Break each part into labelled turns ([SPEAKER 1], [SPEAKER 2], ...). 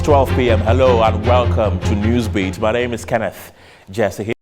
[SPEAKER 1] 12 p.m. Hello and welcome to Newsbeat. My name is Kenneth Jesse.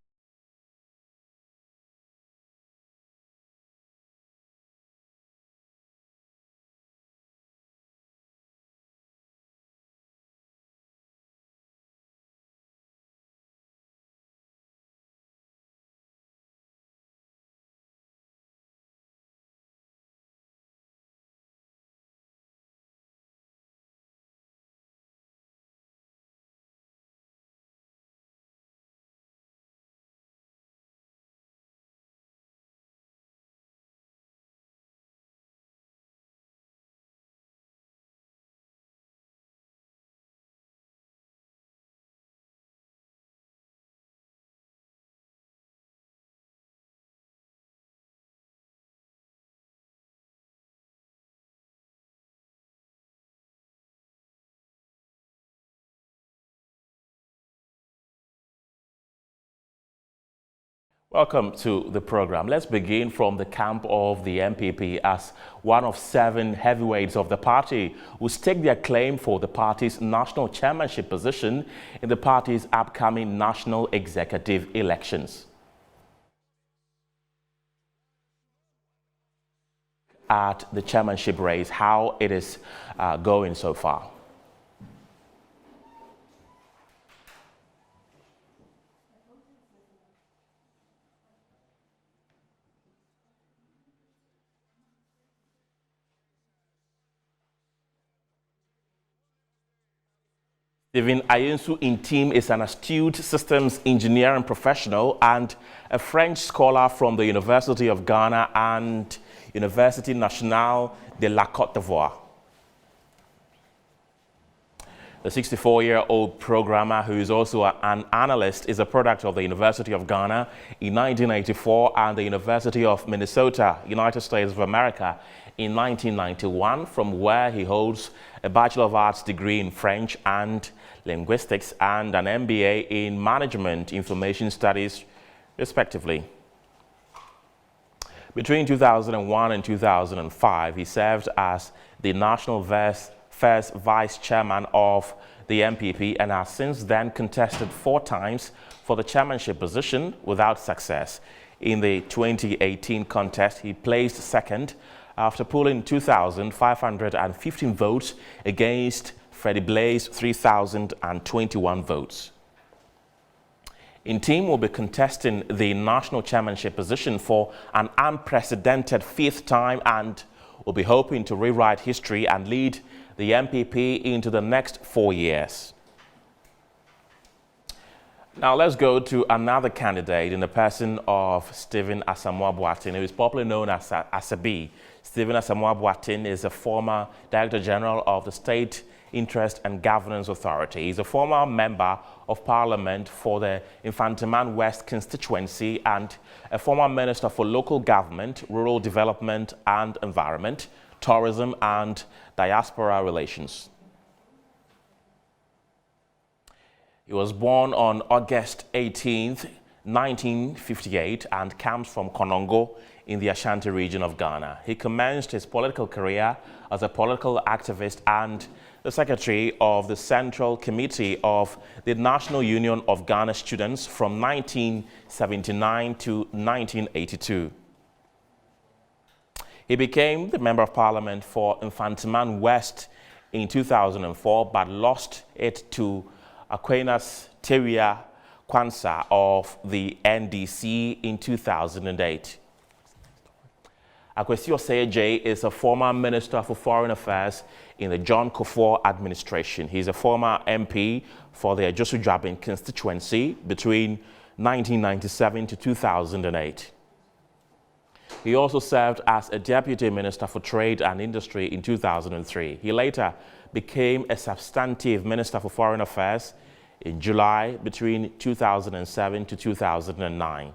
[SPEAKER 1] Welcome to the program. Let's begin from the camp of the MPP as one of 7 heavyweights of the party will stake their claim for the party's national chairmanship position in the party's upcoming national executive elections. At the chairmanship race, how it is going so far. Stephen Ayensu Intim is an astute systems engineering professional and a French scholar from the University of Ghana and Université Nationale de la Côte d'Ivoire. The 64-year-old programmer, who is also an analyst, is a product of the University of Ghana in 1984 and the University of Minnesota, United States of America, in 1991, from where he holds a Bachelor of Arts degree in French and Linguistics and an MBA in Management Information Studies, respectively. Between 2001 and 2005, he served as the National First Vice Chairman of the MPP and has since then contested 4 times for the chairmanship position without success. In the 2018 contest, he placed second after pulling 2,515 votes against Freddie Blaise 3,021 votes. Intim will be contesting the national chairmanship position for an unprecedented 5th time and will be hoping to rewrite history and lead the MPP into the next 4 years. Now let's go to another candidate in the person of Stephen Asamoah Boateng, who is popularly known as Asabi. Stephen Asamoah Boateng is a former Director General of the State Interest and Governance Authority. He's a former Member of Parliament for the Infanteman West constituency and a former Minister for Local Government, Rural Development and Environment, Tourism and Diaspora Relations. He was born on August 18, 1958 and comes from Konongo in the Ashanti region of Ghana. He commenced his political career as a political activist and the secretary of the Central Committee of the National Union of Ghana Students from 1979 to 1982. He became the Member of Parliament for Infanteman West in 2004 but lost it to Aquinas Teria Kwanzaa of the NDC in 2008. Akwesi Osei is a former Minister for Foreign Affairs in the John Kufuor administration. He's a former MP for the Ajosu-Jabin constituency between 1997 to 2008. He also served as a Deputy Minister for Trade and Industry in 2003. He later became a substantive Minister for Foreign Affairs in July between 2007 to 2009.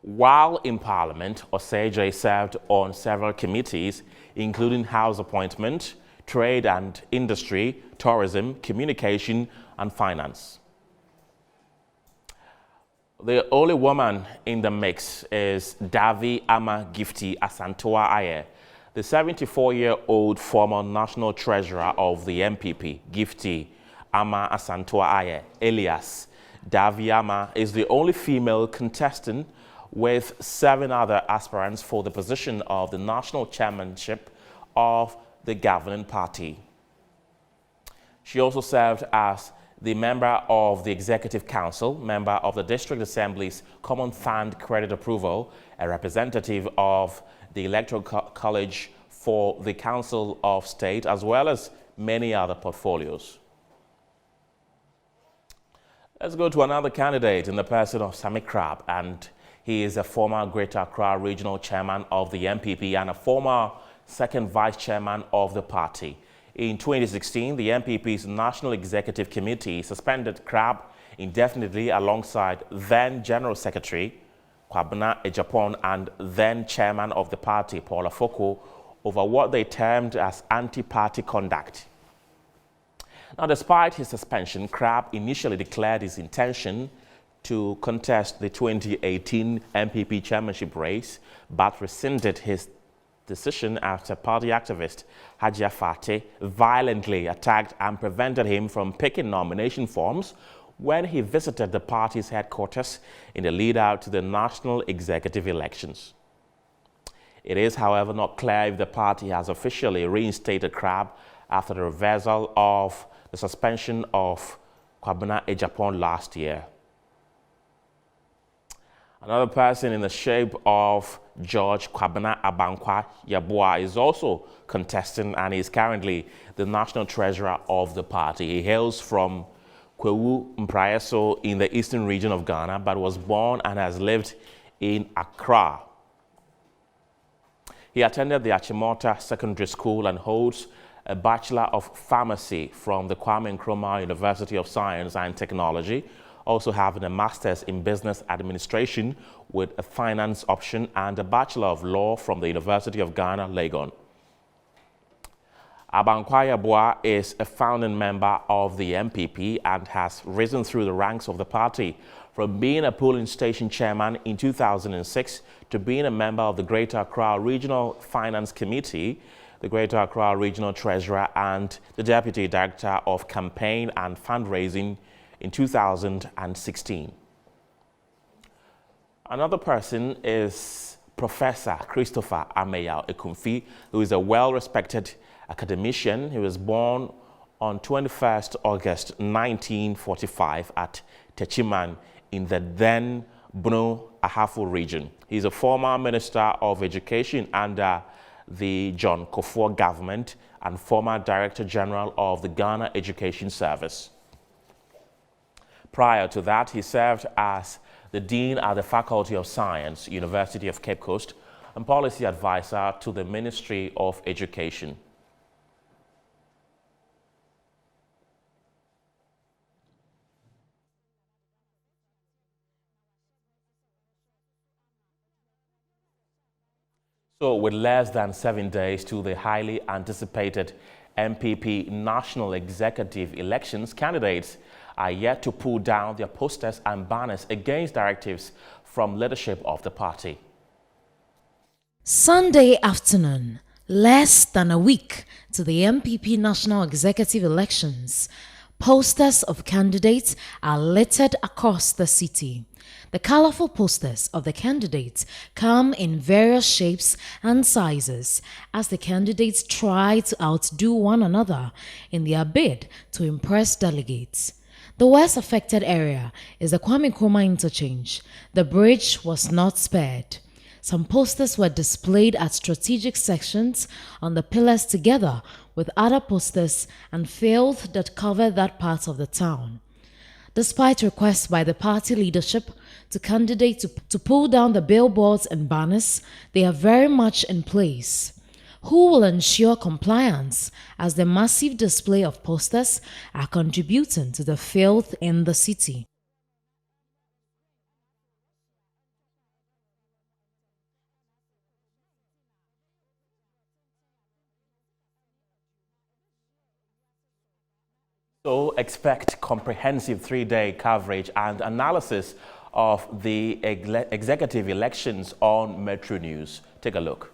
[SPEAKER 1] While in Parliament, Osei served on several committees, including House Appointment, Trade and Industry, Tourism, Communication, and Finance. The only woman in the mix is Davi Ama Gifty Asantua Aye, The 74-year-old former national treasurer of the MPP, Gifty Ama Asantua Aye, alias Davy Ama, is the only female contestant with 7 other aspirants for the position of the national chairmanship of the governing party. She also served as the member of the Executive Council, member of the District Assembly's Common Fund Credit Approval, a representative of the Electoral College for the Council of State, as well as many other portfolios. Let's go to another candidate in the person of Sammy Crab, and he is a former Greater Accra Regional Chairman of the MPP and a former second Vice Chairman of the party. In 2016, the MPP's National Executive Committee suspended Crab indefinitely alongside then General Secretary Kwabena Ejapon and then Chairman of the party, Paul Afoko, over what they termed as anti-party conduct. Now, despite his suspension, Crab initially declared his intention to contest the 2018 MPP chairmanship race, but rescinded his decision after party activist Hajia Fateh violently attacked and prevented him from picking nomination forms when he visited the party's headquarters in the lead-out to the national executive elections. It is, however, not clear if the party has officially reinstated Crab after the reversal of the suspension of Kwabena Ejapon last year. Another person in the shape of George Kwabena Abankwa Yeboah is also contesting and is currently the national treasurer of the party. He hails from Kwewu Mpraeso in the eastern region of Ghana, but was born and has lived in Accra. He attended the Achimota Secondary School and holds a Bachelor of Pharmacy from the Kwame Nkrumah University of Science and Technology, also having a Master's in Business Administration with a finance option and a Bachelor of Law from the University of Ghana, Legon. Abankwa Yeboah is a founding member of the MPP and has risen through the ranks of the party from being a polling station chairman in 2006 to being a member of the Greater Accra Regional Finance Committee, the Greater Accra Regional Treasurer, and the Deputy Director of Campaign and Fundraising in 2016. Another person is Professor Christopher Ameyaw Ekumfi, who is a well-respected academician. He was born on 21st August 1945 at Techiman in the then Bunu Ahafo region. He is a former Minister of Education under the John Kufuor government and former Director General of the Ghana Education Service. Prior to that, he served as the Dean at the Faculty of Science, University of Cape Coast, and Policy Advisor to the Ministry of Education. So, with less than 7 days to the highly anticipated MPP National Executive Elections, candidates are yet to pull down their posters and banners against directives from leadership of the party.
[SPEAKER 2] Sunday afternoon, less than a week to the MPP National Executive Elections, posters of candidates are littered across the city. The colorful posters of the candidates come in various shapes and sizes as the candidates try to outdo one another in their bid to impress delegates. The worst affected area is the Kwame Nkrumah interchange. The bridge was not spared. Some posters were displayed at strategic sections on the pillars together with other posters and filth that covered that part of the town. Despite requests by the party leadership to candidates to pull down the billboards and banners, they are very much in place. Who will ensure compliance as the massive display of posters are contributing to the filth in the city?
[SPEAKER 1] So expect comprehensive 3-day coverage and analysis of the executive elections on Metro News. Take a look.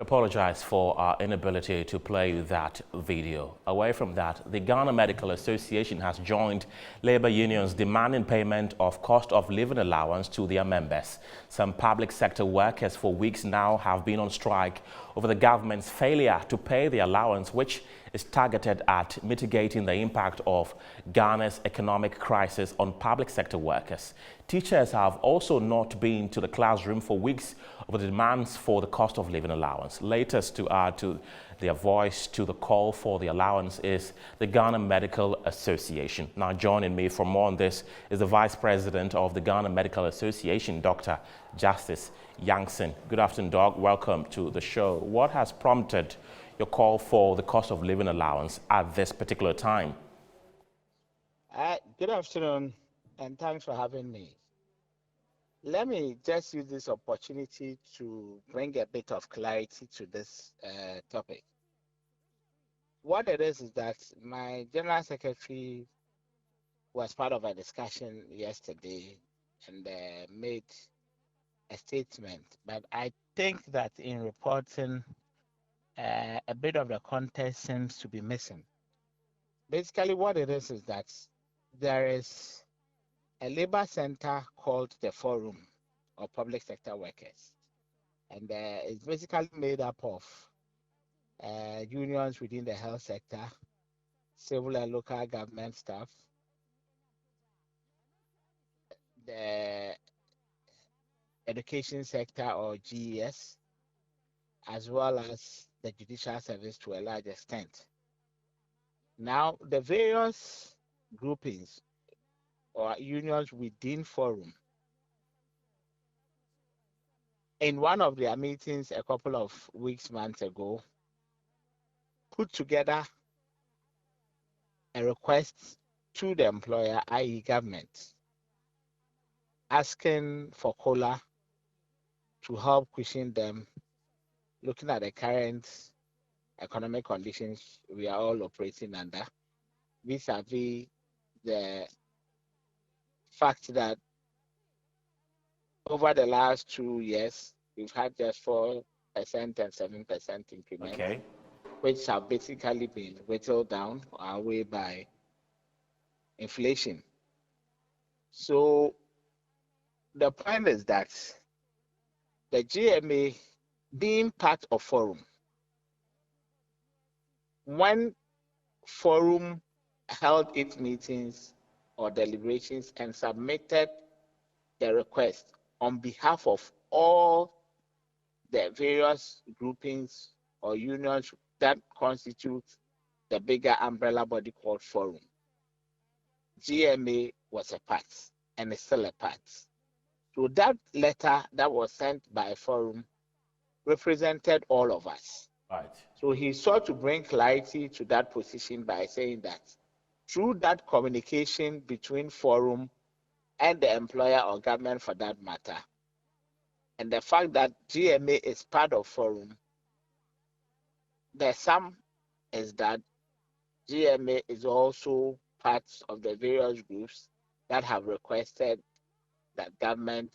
[SPEAKER 1] Apologize for our inability to play that video. Away from that, the Ghana Medical Association has joined labor unions demanding payment of cost of living allowance to their members. Some public sector workers for weeks now have been on strike over the government's failure to pay the allowance, which is targeted at mitigating the impact of Ghana's economic crisis on public sector workers. Teachers have also not been to the classroom for weeks over the demands for the cost of living allowance. Latest to add to their voice to the call for the allowance is the Ghana Medical Association. Now joining me for more on this is the Vice President of the Ghana Medical Association, Dr. Justice Yankson. Good afternoon, Doc. Welcome to the show. What has prompted your call for the cost of living allowance at this particular time?
[SPEAKER 3] Good afternoon, and thanks for having me. Let me just use this opportunity to bring a bit of clarity to this topic. What it is that my General Secretary was part of a discussion yesterday and made a statement, but I think that in reporting, a bit of the context seems to be missing. Basically, what it is that there is a labor center called the Forum of Public Sector Workers, and it's basically made up of unions within the health sector, civil and local government staff, the education sector or GES, as well as the judicial service to a large extent. Now, the various groupings or unions within Forum, in one of their meetings a couple of months ago, put together a request to the employer, i.e. government, asking for COLA to help cushion them, looking at the current economic conditions we are all operating under, vis-a-vis the fact that over the last 2 years, we've had just 4% and 7% increments, which have basically been whittled down our way by inflation. So the point is that the GMA, being part of Forum, when Forum held its meetings or deliberations and submitted the request on behalf of all the various groupings or unions that constitute the bigger umbrella body called Forum, GMA was a part and is still a part. So that letter that was sent by Forum represented all of us.
[SPEAKER 1] Right.
[SPEAKER 3] So he sought to bring clarity to that position by saying that through that communication between Forum and the employer or government for that matter, and the fact that GMA is part of Forum, the sum is that GMA is also part of the various groups that have requested that government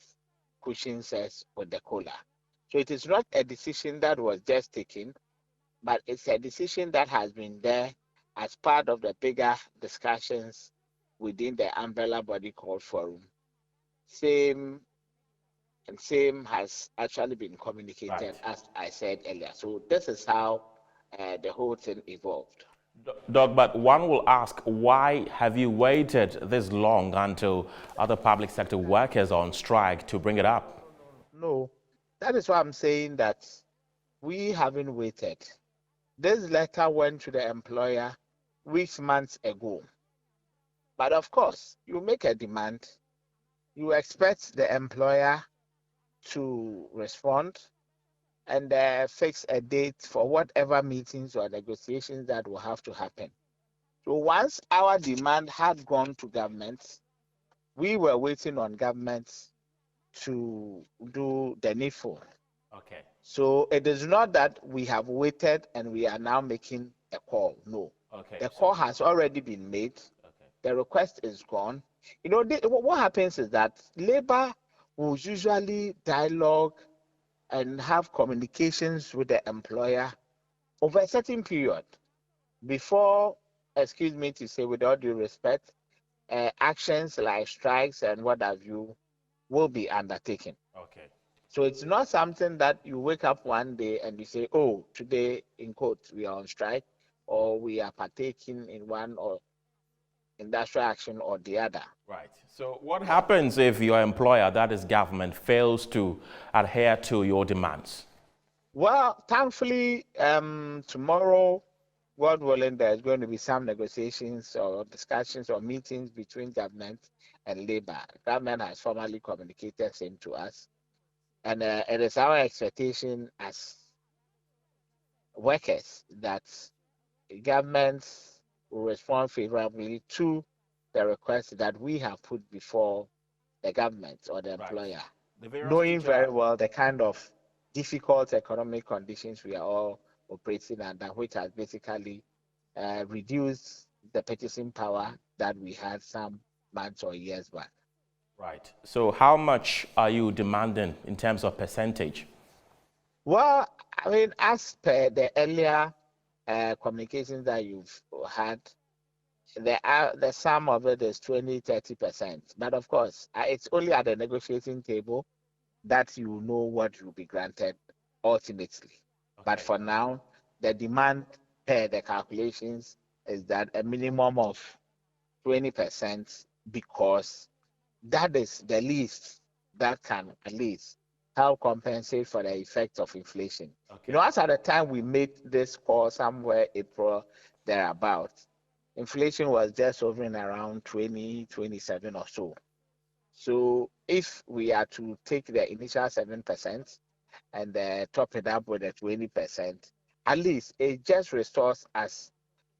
[SPEAKER 3] cushions us with the COLA. So it is not a decision that was just taken, but it's a decision that has been there as part of the bigger discussions within the umbrella body called Forum. Same has actually been communicated, right, as I said earlier. So this is how the whole thing evolved.
[SPEAKER 1] Doc, but one will ask, why have you waited this long until other public sector workers are on strike to bring it up?
[SPEAKER 3] No, that is why I'm saying that we haven't waited. This letter went to the employer months ago. But of course, you make a demand, you expect the employer to respond and fix a date for whatever meetings or negotiations that will have to happen. So once our demand had gone to government, we were waiting on government to do the needful.
[SPEAKER 1] Okay.
[SPEAKER 3] So it is not that we have waited and we are now making a call. No.
[SPEAKER 1] Okay.
[SPEAKER 3] The call has already been made. Okay. The request is gone. You know, what happens is that labor will usually dialogue and have communications with the employer over a certain period before, excuse me to say with all due respect, actions like strikes and what have you will be undertaken.
[SPEAKER 1] Okay.
[SPEAKER 3] So it's not something that you wake up one day and you say, oh, today, in quotes, we are on strike, or we are partaking in one or industrial action or the other.
[SPEAKER 1] Right. So what happens if your employer, that is government, fails to adhere to your demands?
[SPEAKER 3] Well, thankfully, tomorrow, God willing, there's going to be some negotiations or discussions or meetings between government and labor. Government has formally communicated same to us. And it is our expectation as workers that governments will respond favorably to the request that we have put before the government or the employer, knowing very well the kind of difficult economic conditions we are all operating under, which has basically reduced the purchasing power that we had some months or years back.
[SPEAKER 1] Right. So how much are you demanding in terms of percentage?
[SPEAKER 3] Well, I mean, as per the earlier communications that you've had, the sum of it is 20-30%. But of course, it's only at the negotiating table that you know what will be granted ultimately. Okay. But for now, the demand per the calculations is that a minimum of 20%, because that is the least that can at least help compensate for the effect of inflation. Okay. You know, as at the time we made this call somewhere April thereabout, inflation was just hovering around 27 or so. So if we are to take the initial 7% and top it up with a 20%, at least it just restores us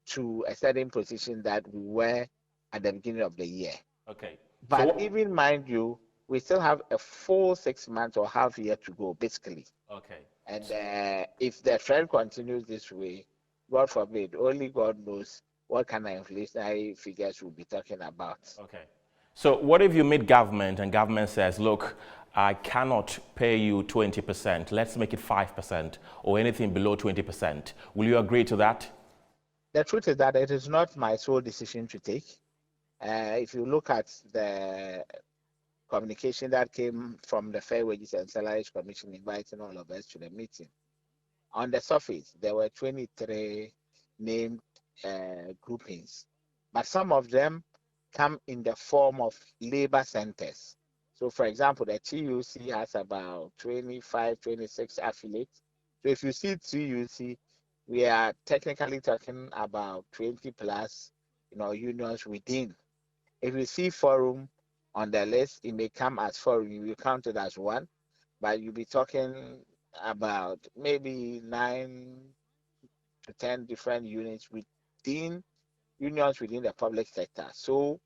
[SPEAKER 3] to a certain position that we were at the beginning of the year. Okay. But so, even mind you, we still have a full 6 months or half year to go, basically. Okay. And if the trend continues this way, God forbid, only God knows what kind of inflationary figures we'll be talking about. Okay.
[SPEAKER 1] So what if you meet government and government says, look, I cannot pay you 20%, let's make it 5% or anything below 20%. Will you agree to that?
[SPEAKER 3] The truth is that it is not my sole decision to take. If you look at the communication that came from the Fair Wages and Salaries Commission inviting all of us to the meeting, on the surface, there were 23 named groupings, but some of them come in the form of labor centers. So, for example, the TUC has about 25, 26 affiliates. So if you see TUC, we are technically talking about 20 plus, unions within. If you see forum on the list, it may come as forum. You will count it as one, but you'll be talking about maybe 9 to 10 different units within unions within the public sector. So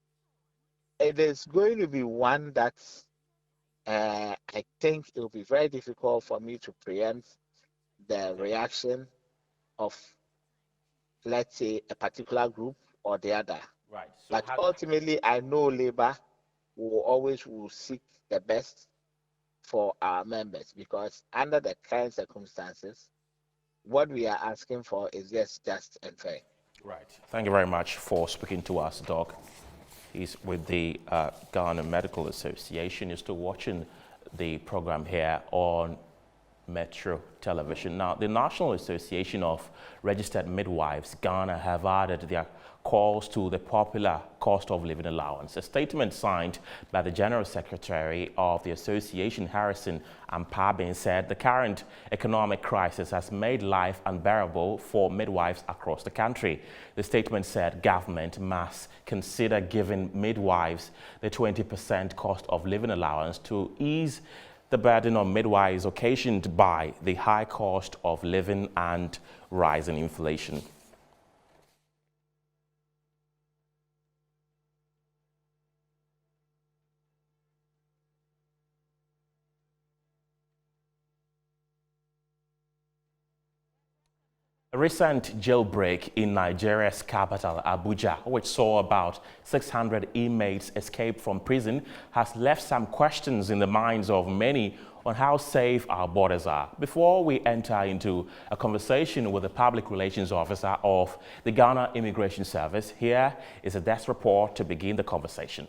[SPEAKER 3] it is going to be one that I think it will be very difficult for me to preempt the reaction of, let's say, a particular group or the other. Right. So but ultimately, I know labor will seek the best for our members, because under the current circumstances, what we are asking for is just and fair.
[SPEAKER 1] Right. Thank you very much for speaking to us, Doc. He's with the Ghana Medical Association. You're still watching the program here on Metro Television. Now, the National Association of Registered Midwives, Ghana, have added their calls to the popular cost of living allowance. A statement signed by the General Secretary of the Association, Harrison Ampabin, said the current economic crisis has made life unbearable for midwives across the country. The statement said government must consider giving midwives the 20% cost of living allowance to ease the burden on midwives occasioned by the high cost of living and rising inflation. A recent jailbreak in Nigeria's capital, Abuja, which saw about 600 inmates escape from prison, has left some questions in the minds of many on how safe our borders are. Before we enter into a conversation with the Public Relations Officer of the Ghana Immigration Service, here is a desk report to begin the conversation.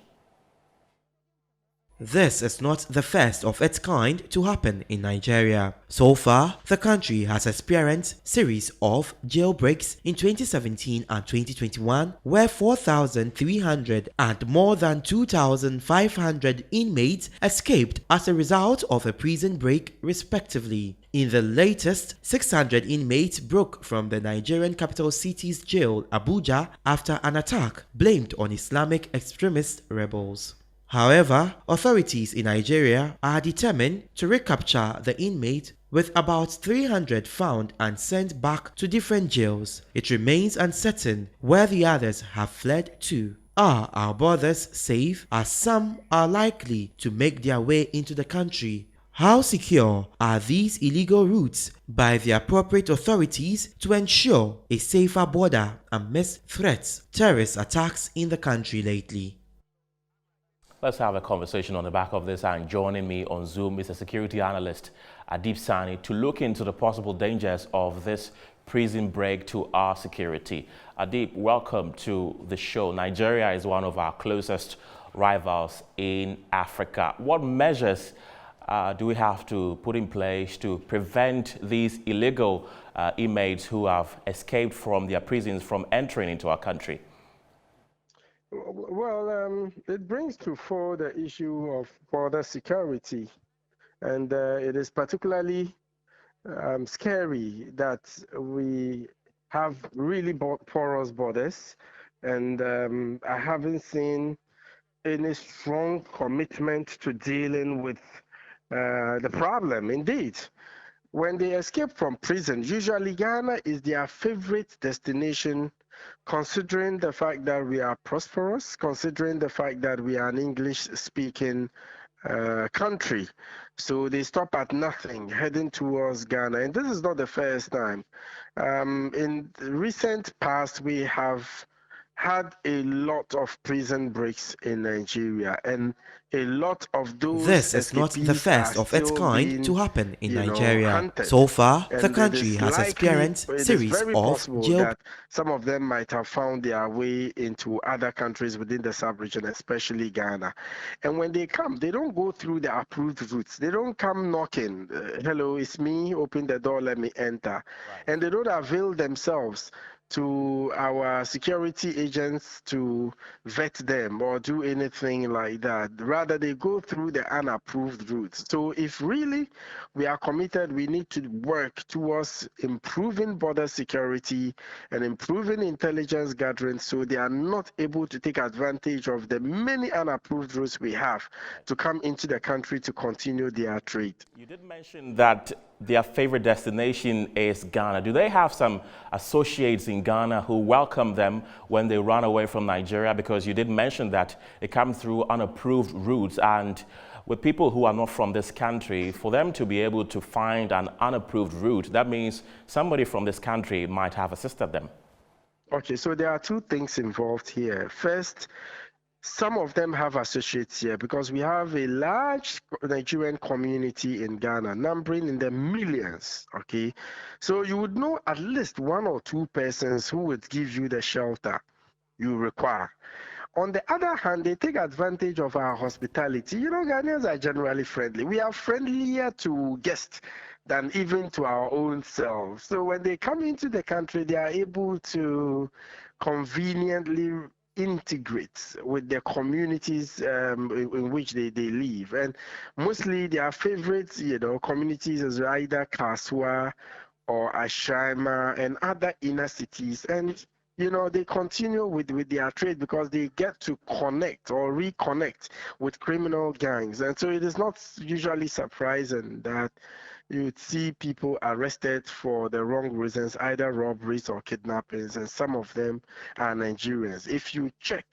[SPEAKER 4] This is not the first of its kind to happen in Nigeria. So far, the country has experienced series of jailbreaks in 2017 and 2021, where 4,300 and more than 2,500 inmates escaped as a result of a prison break, respectively. In the latest, 600 inmates broke from the Nigerian capital city's jail, Abuja, after an attack blamed on Islamic extremist rebels. However, authorities in Nigeria are determined to recapture the inmate, with about 300 found and sent back to different jails. It remains uncertain where the others have fled to. Are our borders safe, as some are likely to make their way into the country? How secure are these illegal routes by the appropriate authorities to ensure a safer border amidst threats, terrorist attacks in the country lately?
[SPEAKER 1] Let's have a conversation on the back of this, and joining me on Zoom is a security analyst, Adib Sani, to look into the possible dangers of this prison break to our security. Adib, welcome to the show. Nigeria is one of our closest rivals in Africa. What measures do we have to put in place to prevent these illegal inmates who have escaped from their prisons from entering into our country?
[SPEAKER 5] Well, it brings to fore the issue of border security, and it is particularly scary that we have really porous borders, and I haven't seen any strong commitment to dealing with the problem. Indeed, when they escape from prison, usually Ghana is their favorite destination, considering the fact that we are prosperous, considering the fact that we are an English-speaking country. So they stop at nothing, heading towards Ghana. And this is not the first time. In the recent past, we have had a lot of prison breaks in Nigeria, and a lot of those
[SPEAKER 4] This is not the first of its kind to happen in Nigeria.
[SPEAKER 5] Hunted.
[SPEAKER 4] So far, the
[SPEAKER 5] And
[SPEAKER 4] country has experienced series of jail.
[SPEAKER 5] Some of them might have found their way into other countries within the sub-region, especially Ghana. And when they come, they don't go through the approved routes. They don't come knocking. Hello, it's me. Open the door. Let me enter. Right. And they don't avail themselves to our security agents to vet them or do anything like that. Rather, they go through the unapproved routes. So if really we are committed, we need to work towards improving border security and improving intelligence gathering so they are not able to take advantage of the many unapproved routes we have to come into the country to continue their trade.
[SPEAKER 1] You did mention that their favorite destination is Ghana. Do they have some associates in Ghana who welcome them when they run away from Nigeria? Because you did mention that they come through unapproved routes, and with people who are not from this country, for them to be able to find an unapproved route, that means somebody from this country might have assisted them. Okay,
[SPEAKER 5] so there are two things involved here. First, some of them have associates here because we have a large Nigerian community in Ghana, numbering in the millions, okay? So you would know at least one or two persons who would give you the shelter you require. On the other hand, they take advantage of our hospitality. You know, Ghanaians are generally friendly. We are friendlier to guests than even to our own selves. So when they come into the country, they are able to conveniently integrate with the communities in which they live. And mostly their favorite, communities is either Kaswa or Ashima and other inner cities. And they continue with their trade because they get to connect or reconnect with criminal gangs. And so it is not usually surprising that you would see people arrested for the wrong reasons, either robberies or kidnappings, and some of them are Nigerians. If you check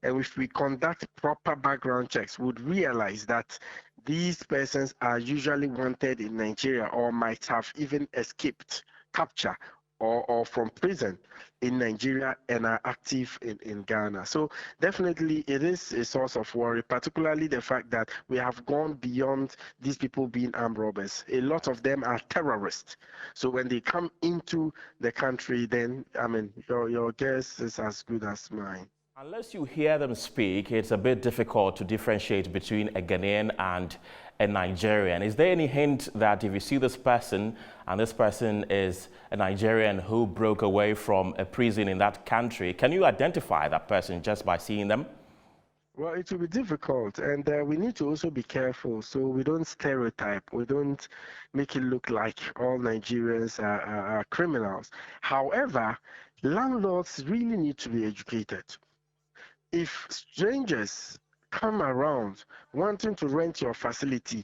[SPEAKER 5] and if we conduct proper background checks, we would realize that these persons are usually wanted in Nigeria or might have even escaped capture or from prison in Nigeria and are active in Ghana. So definitely it is a source of worry, particularly the fact that we have gone beyond these people being armed robbers. A lot of them are terrorists. So when they come into the country, then I mean your guess is as good as mine.
[SPEAKER 1] Unless you hear them speak, it's a bit difficult to differentiate between a Ghanaian and a Nigerian. Is there any hint that if you see this person and this person is a Nigerian who broke away from a prison in that country, can you identify that person just by seeing them?
[SPEAKER 5] Well, it will be difficult, and we need to also be careful so we don't stereotype. We don't make it look like all Nigerians are criminals. However, landlords really need to be educated. If strangers come around wanting to rent your facility,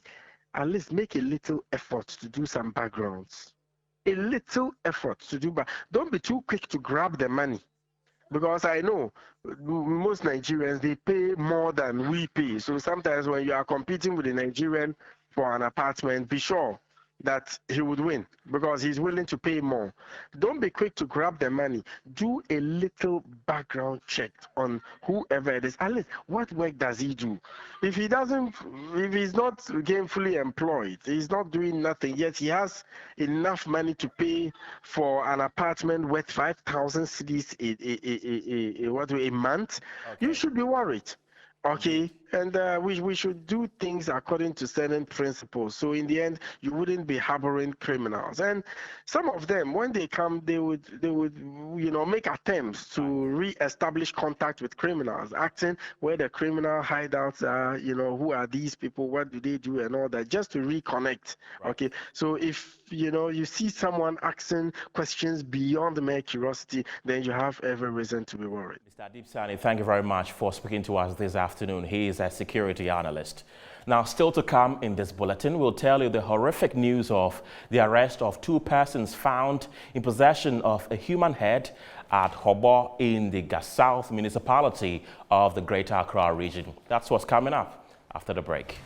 [SPEAKER 5] at least make a little effort to do some backgrounds. A little effort to do, but don't be too quick to grab the money. Because I know most Nigerians, they pay more than we pay. So sometimes when you are competing with a Nigerian for an apartment, be sure that he would win because he's willing to pay more. Don't be quick to grab the money. Do a little background check on whoever it is. At least, what work does he do? If he doesn't, if he's not gainfully employed, he's not doing nothing, yet he has enough money to pay for an apartment worth 5,000 cedis a month, you should be worried. Okay, and we should do things according to certain principles. So in the end, you wouldn't be harboring criminals. And some of them, when they come, they would make attempts to re-establish contact with criminals, asking where the criminal hideouts are, who are these people, what do they do, and all that, just to reconnect. Right. Okay, so if you see someone asking questions beyond mere curiosity, then you have every reason to be worried.
[SPEAKER 1] Mr. Adib Sani, thank you very much for speaking to us this afternoon. He is a security analyst. Now, still to come in this bulletin, we'll tell you the horrific news of the arrest of 2 persons found in possession of a human head at HOBOR in the South municipality of the Greater Accra region. That's what's coming up after the break.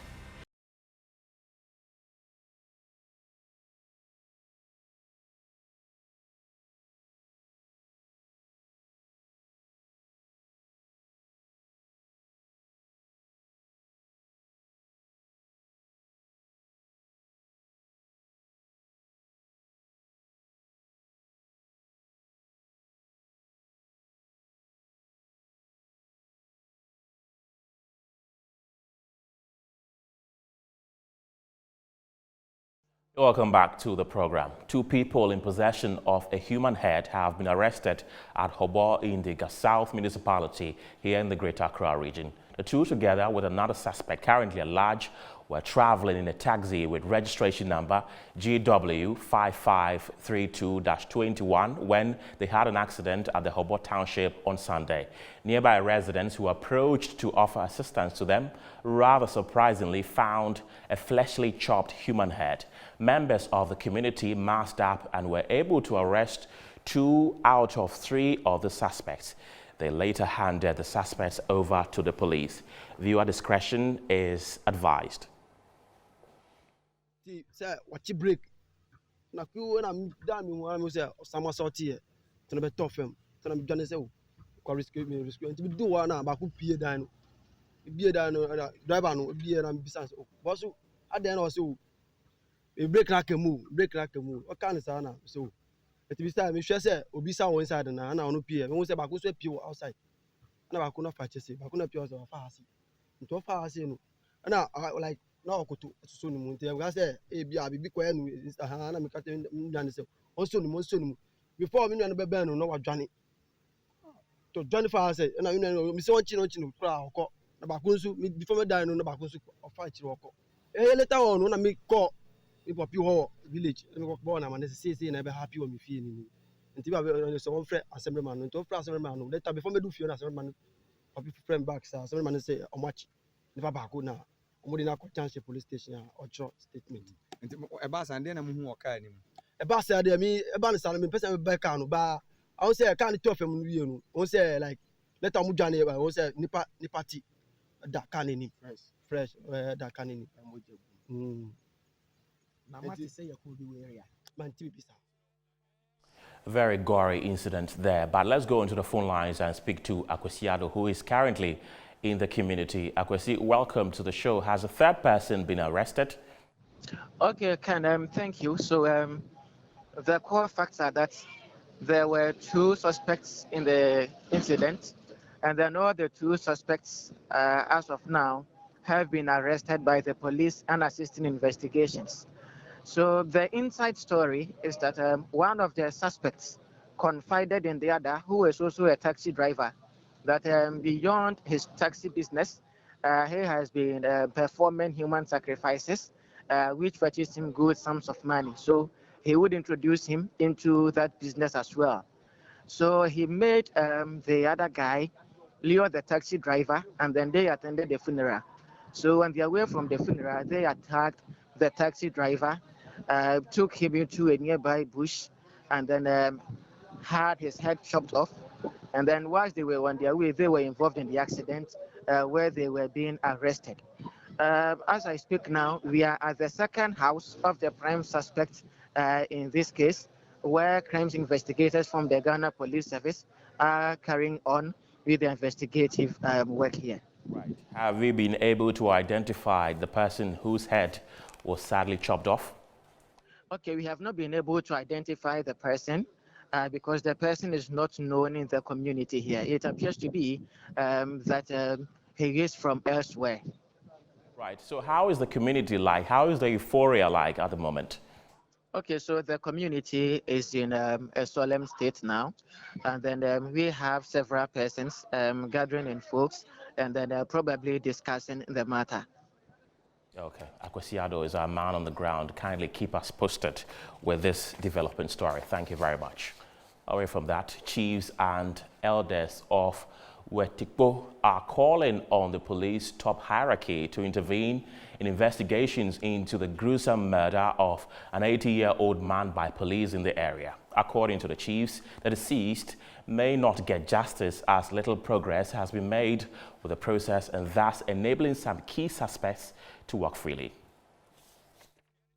[SPEAKER 1] Welcome back to the program. 2 people in possession of a human head have been arrested at HOBOR in the South municipality here in the Greater Accra region. The 2, together with another suspect currently at large, were traveling in a taxi with registration number GW5532-21 when they had an accident at the HOBOR township on Sunday. Nearby residents who approached to offer assistance to them rather surprisingly found a fleshly chopped human head. Members of the community massed up and were able to arrest 2 out of 3 of the suspects. They later handed the suspects over to the police. Viewer discretion is advised.
[SPEAKER 6] Watch break. Na ku na dami mo am say sama sortie. To be tough am. To be done say ko risk me. Nti bi do wa na ba ku pie dan no. Pie dan no driver no pie na business. Boss adan na say e break na kemu, O kan say na so. Nti bi say me hwe say obi say won inside na ono pie. Me say ba ku so pie outside. Na ba ku na fa chese, ba ku na pie outside fa hase. Nti o fa hase no. Na like na okoto so ni mu nti e say e bia bibi ko enu na me ka te ndan say on so ni mu before me no be ben no wa dwane to dwane fa say na me say on chi no kra okọ na ba ko nso before me dan no na ba ko nso ofa chi okọ later on na me call e popi ho village me ko bo na ma say na be happy o me fie ni nti ba so on frɛ assemblyman no to frɛ assemblyman no later before me do fie na assemblyman popi friend back say assemblyman say omachi ne ba ko na omodi na Township police station or statement.
[SPEAKER 7] Nti eba sande na muhu oka ni mu.
[SPEAKER 6] Eba say dey me eba ni me person me back car no ba I won say car ni 12 am no wie no. Won say like let am dwane ba won say nipa ti da car ni fresh da car ni.
[SPEAKER 7] Na mati say yakodi we area.
[SPEAKER 6] Man ti bi sa.
[SPEAKER 1] Very gory incident there. But let's go into the phone lines and speak to Akwesiado, who is currently in the community. Akwesi, welcome to the show. Has a third person been arrested?
[SPEAKER 8] Okay, Ken, thank you. So the core facts are that there were two suspects in the incident, and then all the two suspects, as of now, have been arrested by the police and assisting investigations. So the inside story is that one of the suspects confided in the other, who is also a taxi driver, that beyond his taxi business, he has been performing human sacrifices, which fetches him good sums of money. So he would introduce him into that business as well. So he made the other guy lure the taxi driver, and then they attended the funeral. So on their way from the funeral, they attacked the taxi driver, took him into a nearby bush, and then had his head chopped off. And then whilst they were on their way, they were involved in the accident where they were being arrested. As I speak now, we are at the second house of the prime suspect in this case, where crimes investigators from the Ghana Police Service are carrying on with the investigative work here.
[SPEAKER 1] Right. Have we been able to identify the person whose head was sadly chopped off?
[SPEAKER 8] Okay, we have not been able to identify the person because the person is not known in the community here. It appears to be that he is from elsewhere.
[SPEAKER 1] Right. So how is the community like? How is the euphoria like at the moment?
[SPEAKER 8] Okay, so the community is in a solemn state now, and then we have several persons gathering in folks, and then probably discussing the matter.
[SPEAKER 1] Okay, Akwesiado is our man on the ground. Kindly keep us posted with this developing story. Thank you very much. Away from that, chiefs and elders of Wetikpo are calling on the police top hierarchy to intervene in investigations into the gruesome murder of an 80-year-old man by police in the area. According to the chiefs, the deceased may not get justice as little progress has been made with the process, and thus enabling some key suspects to walk freely.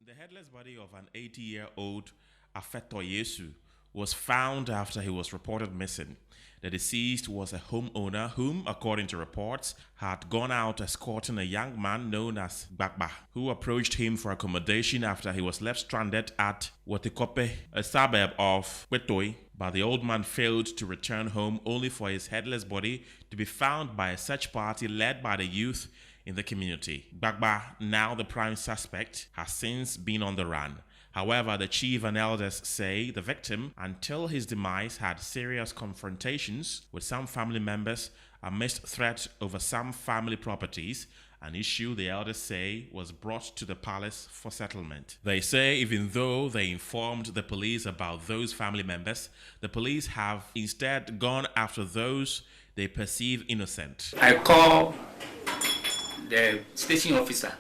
[SPEAKER 9] The headless body of an 80-year-old Afeto Yesu was found after he was reported missing. The deceased was a homeowner whom, according to reports, had gone out escorting a young man known as Gbagba, who approached him for accommodation after he was left stranded at Wotikope, a suburb of Kwetoi, but the old man failed to return home, only for his headless body to be found by a search party led by the youth in the community. Gbagba, now the prime suspect, has since been on the run. However, the chief and elders say the victim, until his demise, had serious confrontations with some family members amidst threats over some family properties, an issue the elders say was brought to the palace for settlement. They say even though they informed the police about those family members, the police have instead gone after those they perceive innocent.
[SPEAKER 10] I call the station officer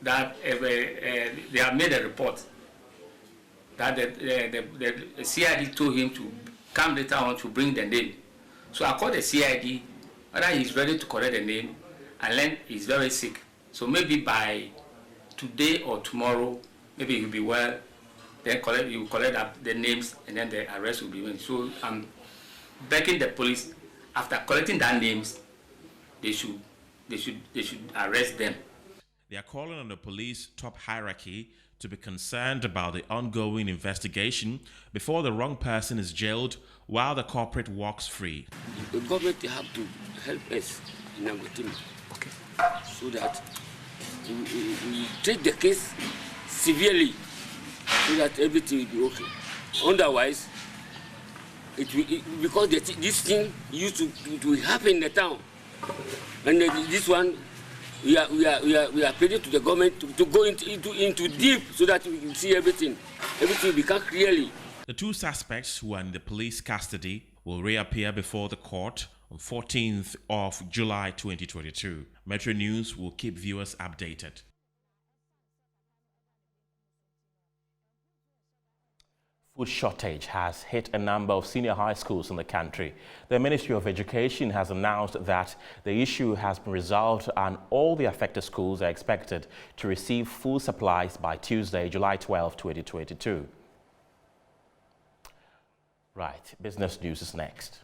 [SPEAKER 10] that they have made a report that the CID told him to come later on to bring the name. So I called the CID, whether he's ready to collect the name, and then he's very sick. So maybe by today or tomorrow, maybe he'll be well. Then he will collect up the names, and then the arrest will be made. So I'm begging the police, after collecting their names, they should arrest them.
[SPEAKER 9] They are calling on the police top hierarchy to be concerned about the ongoing investigation before the wrong person is jailed while the culprit walks free.
[SPEAKER 11] The government have to help us in our team, okay, so that we take the case severely, so that everything will be okay. Otherwise, because this thing used to happen in the town, and this one. We are pleading to the government to go into deep so that we can see everything become clearly.
[SPEAKER 9] The two suspects who are in the police custody will reappear before the court on 14th of July 2022. Metro News will keep viewers updated.
[SPEAKER 1] Food shortage has hit a number of senior high schools in the country. The Ministry of Education has announced that the issue has been resolved and all the affected schools are expected to receive full supplies by Tuesday, July 12, 2022. Right, business news is next.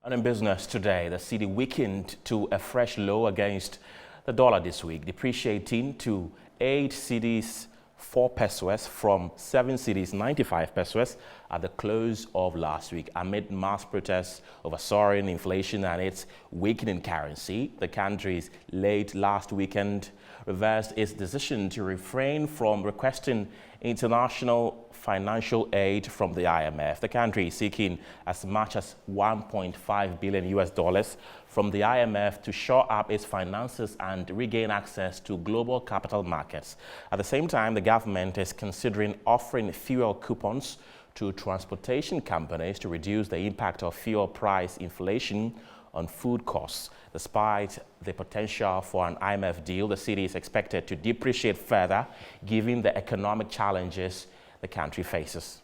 [SPEAKER 1] And in business today, the cedi weakened to a fresh low against the dollar this week, depreciating to 8 cedis 4 pesos from 7 cedis 95 pesos at the close of last week. Amid mass protests over soaring inflation and its weakening currency, the country's late last weekend reversed its decision to refrain from requesting international financial aid from the IMF. The country is seeking as much as $1.5 billion from the IMF to shore up its finances and regain access to global capital markets. At the same time, the government is considering offering fuel coupons to transportation companies to reduce the impact of fuel price inflation on food costs. Despite the potential for an IMF deal, the cedi is expected to depreciate further given the economic challenges the country faces.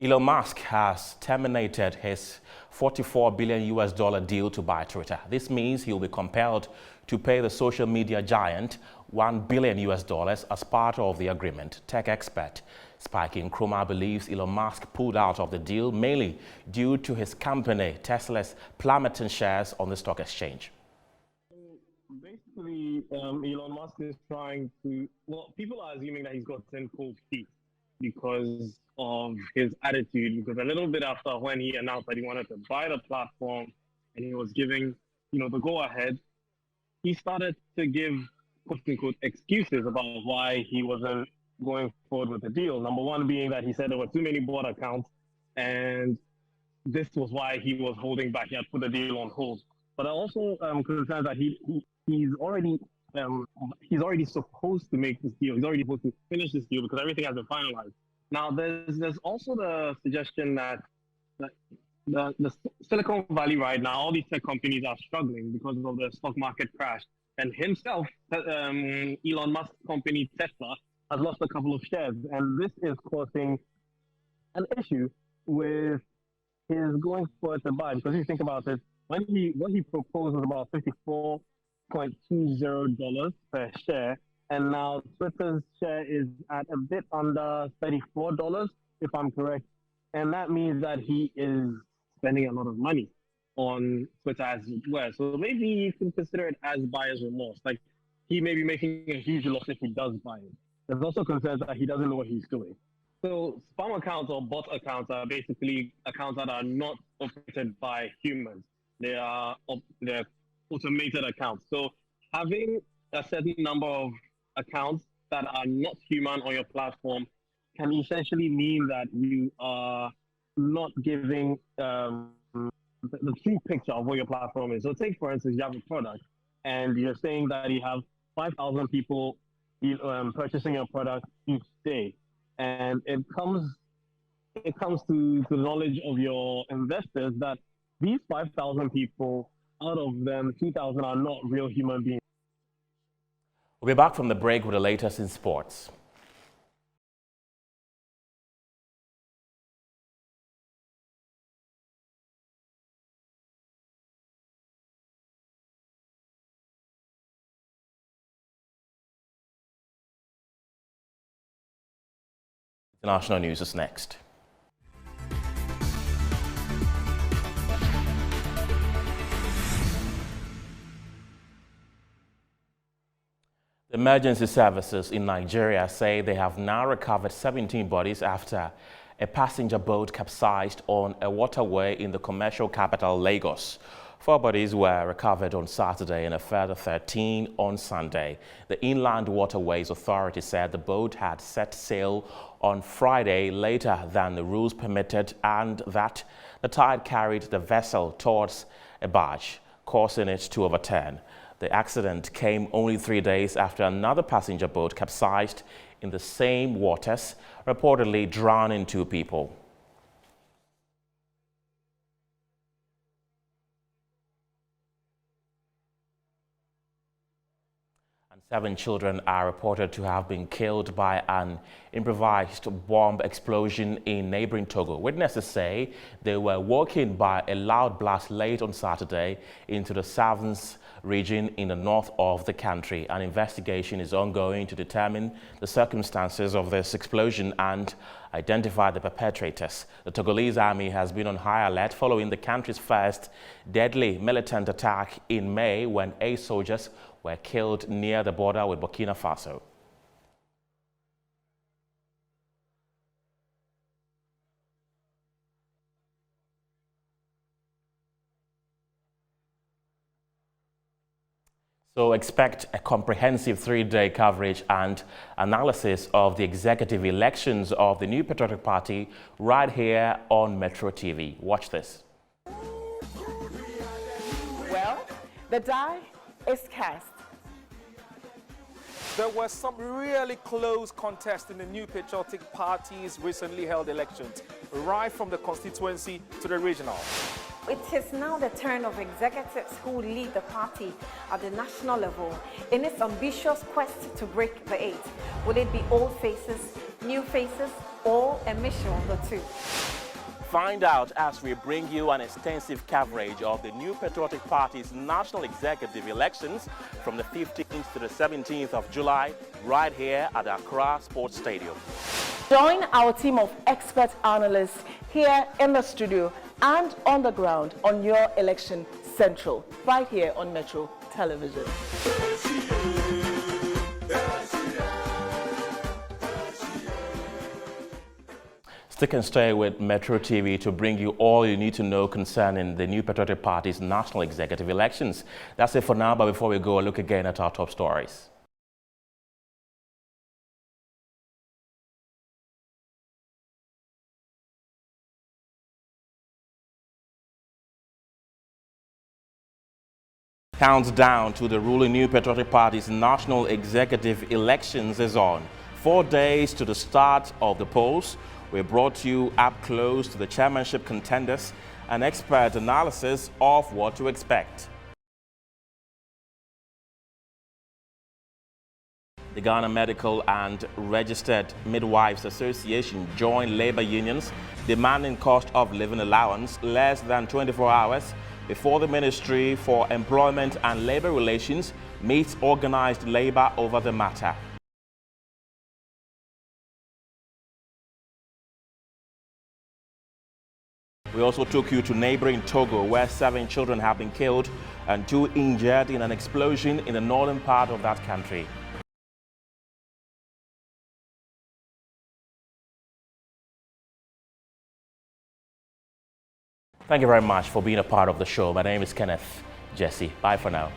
[SPEAKER 1] Elon Musk has terminated his $44 billion deal to buy Twitter. This means he will be compelled to pay the social media giant $1 billion as part of the agreement. Tech expert Spike Nkrumah believes Elon Musk pulled out of the deal mainly due to his company Tesla's plummeting shares on the stock exchange.
[SPEAKER 12] Basically, Elon Musk is trying to, well, people are assuming that he's gotten cold feet because of his attitude, because a little bit after when he announced that he wanted to buy the platform and he was giving, the go-ahead, he started to give, quote-unquote, excuses about why he wasn't going forward with the deal. Number one being that he said there were too many board accounts, and this was why he was holding back. He had put the deal on hold. But I also concerned that he's already supposed to make this deal. He's already supposed to finish this deal because everything has been finalized. Now, there's also the suggestion that the Silicon Valley right now, all these tech companies are struggling because of the stock market crash. And himself, Elon Musk's company Tesla, has lost a couple of shares. And this is causing an issue with his going forward to buy. Because if you think about it, what he proposed was about $54.20 per share. And now Twitter's share is at a bit under $34, if I'm correct. And that means that he is spending a lot of money on Twitter as well. So maybe you can consider it as buyer's remorse. Like, he may be making a huge loss if he does buy it. There's also concerns that he doesn't know what he's doing. So spam accounts or bot accounts are basically accounts that are not operated by humans. They're automated accounts. So having a certain number of accounts that are not human on your platform can essentially mean that you are not giving the true picture of what your platform is. So take, for instance, you have a product and you're saying that you have 5,000 people purchasing your product each day. And it comes to the knowledge of your investors that these 5,000 people, out of them, 2,000 are not real human beings.
[SPEAKER 1] We'll be back from the break with the latest in sports. International news is next. The emergency services in Nigeria say they have now recovered 17 bodies after a passenger boat capsized on a waterway in the commercial capital, Lagos. 4 bodies were recovered on Saturday and a further 13 on Sunday. The Inland Waterways Authority said the boat had set sail on Friday later than the rules permitted and that the tide carried the vessel towards a barge, causing it to overturn. The accident came only 3 days after another passenger boat capsized in the same waters, reportedly drowning 2 people. 7 children are reported to have been killed by an improvised bomb explosion in neighboring Togo. Witnesses say they were woken by a loud blast late on Saturday into the Savins region in the north of the country. An investigation is ongoing to determine the circumstances of this explosion and identify the perpetrators. The Togolese army has been on high alert following the country's first deadly militant attack in May when 8 soldiers were killed near the border with Burkina Faso. So expect a comprehensive 3-day coverage and analysis of the executive elections of the new Patriotic Party right here on Metro TV. Watch this.
[SPEAKER 13] Well, the die is cast.
[SPEAKER 14] There were some really close contests in the new Patriotic Party's recently held elections, right from the constituency to the regional.
[SPEAKER 13] It is now the turn of executives who lead the party at the national level in its ambitious quest to break the 8. Will it be old faces, new faces, or a mixture of the two?
[SPEAKER 1] Find out as we bring you an extensive coverage of the new Patriotic Party's national executive elections from the 15th to the 17th of July right here at Accra Sports Stadium.
[SPEAKER 13] Join our team of expert analysts here in the studio and on the ground on your election central, right here on Metro Television.
[SPEAKER 1] Stick and stay with Metro TV to bring you all you need to know concerning the new Patriotic Party's national executive elections. That's it for now, but before we go, a look again at our top stories. Countdown to the ruling new Patriotic Party's national executive elections is on. 4 days to the start of the polls. We brought you up close to the chairmanship contenders and expert analysis of what to expect. The Ghana Medical and Registered Midwives Association joined labor unions demanding cost of living allowance less than 24 hours before the Ministry for Employment and Labor Relations meets organized labor over the matter. We also took you to neighboring Togo, where 7 children have been killed and 2 injured in an explosion in the northern part of that country. Thank you very much for being a part of the show. My name is Kenneth Jesse. Bye for now.